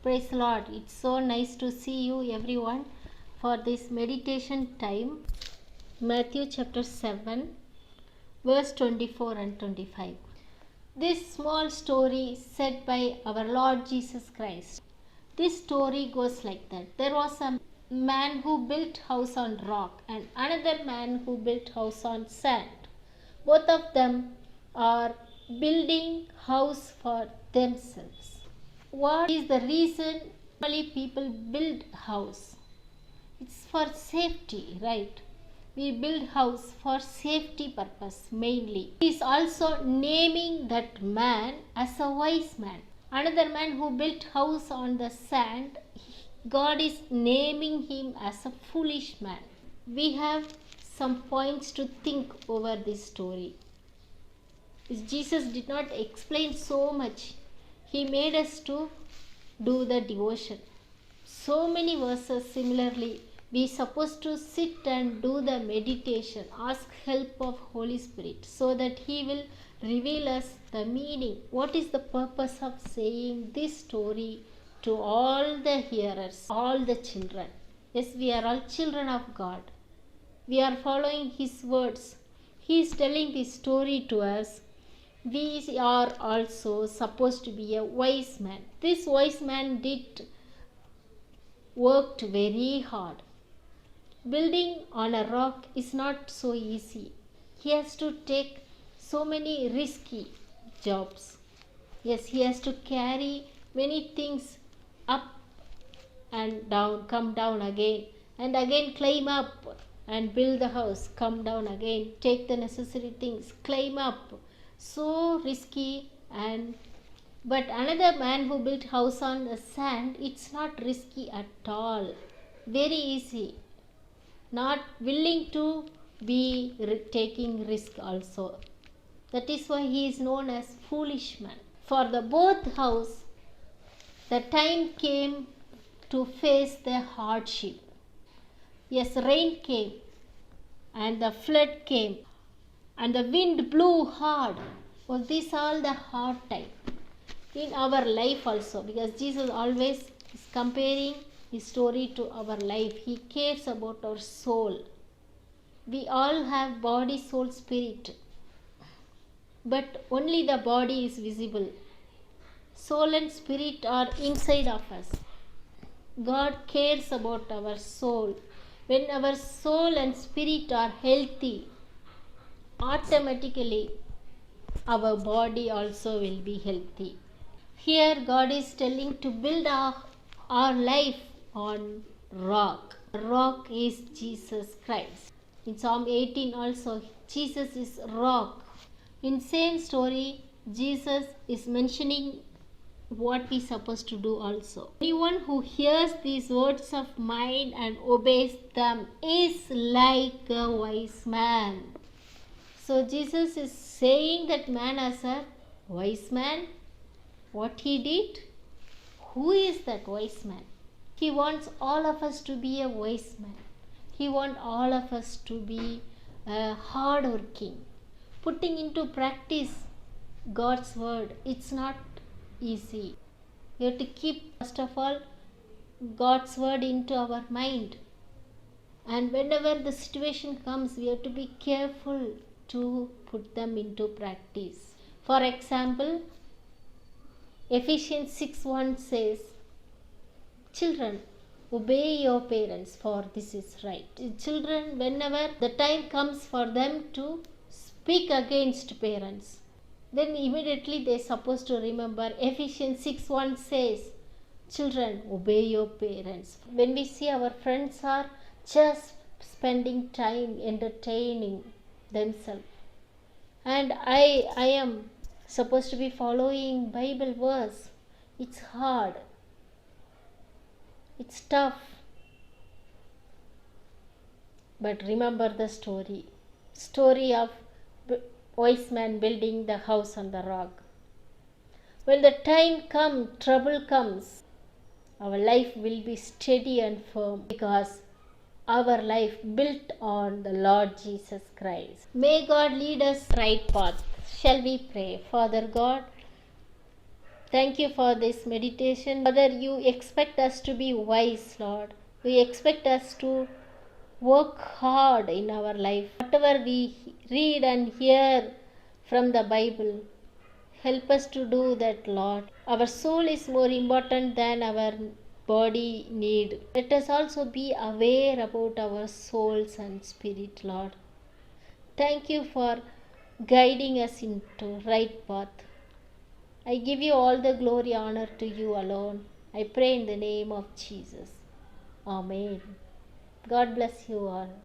Praise the Lord. It's so nice to see you everyone for this meditation time. Matthew chapter 7 verse 24 and 25. This small story said by our Lord Jesus Christ. This story goes like that. There was a man who built house on rock and another man who built house on sand. Both of them are building house for themselves. What is the reason normally people build house? It's for safety, right? We build house for safety purpose mainly. He is also naming that man as a wise man. Another man who built house on the sand, God is naming him as a foolish man. We have some points to think over this story. Jesus did not explain so much. He made us to do the devotion. So many verses similarly. We are supposed to sit and do the meditation, ask help of Holy Spirit so that He will reveal us the meaning. What is the purpose of saying this story to all the hearers, all the children? Yes, we are all children of God. We are following His words. He is telling this story to us. We are also supposed to be a wise man. This wise man worked very hard. Building on a rock is not so easy. He has to take so many risky jobs. Yes, he has to carry many things up and down, come down again, and again climb up and build the house, come down again, take the necessary things, climb up. So risky. But another man who built house on the sand, it's not risky at all. Very easy. Not willing to be taking risk also. That is why he is known as foolish man. For the both house, the time came to face the hardship. Yes, rain came and the flood came and the wind blew hard. Well, these are all the hard time in our life also, because Jesus always is comparing His story to our life. He cares about our soul. We all have body, soul, spirit, but only the body is visible. Soul and spirit are inside of us. God cares about our soul. When our soul and spirit are healthy, automatically our body also will be healthy. Here God is telling to build our life on rock. The rock is Jesus Christ. In Psalm 18 also, Jesus is rock. In same story, Jesus is mentioning what we are supposed to do also. Anyone who hears these words of mine and obeys them is like a wise man. So Jesus is saying that man as a wise man. What he did? Who is that wise man? He wants all of us to be a wise man. He wants all of us to be hardworking. Putting into practice God's word, it's not easy. We have to keep, first of all, God's word into our mind. And whenever the situation comes, we have to be careful to put them into practice. For example, Ephesians 6:1 says, children, obey your parents, for this is right. Children, whenever the time comes for them to speak against parents, then immediately they are supposed to remember Ephesians 6:1 says, children, obey your parents. When we see our friends are just spending time entertaining themselves, and I am supposed to be following Bible verse, it's hard, it's tough. But remember the story of wise man building the house on the rock. When the time comes, trouble comes, our life will be steady and firm, because our life built on the Lord Jesus Christ. May God lead us right path. Shall we pray? Father God, Thank you for this meditation. Father, you expect us to be wise, Lord. You expect us to work hard in our life. Whatever we read and hear from the Bible, help us to do that, Lord. Our soul is more important than our body need. Let us also be aware about our souls and spirit, Lord. Thank you for guiding us into right path. I give you all the glory, honor to you alone. I pray in the name of Jesus. Amen. God bless you all.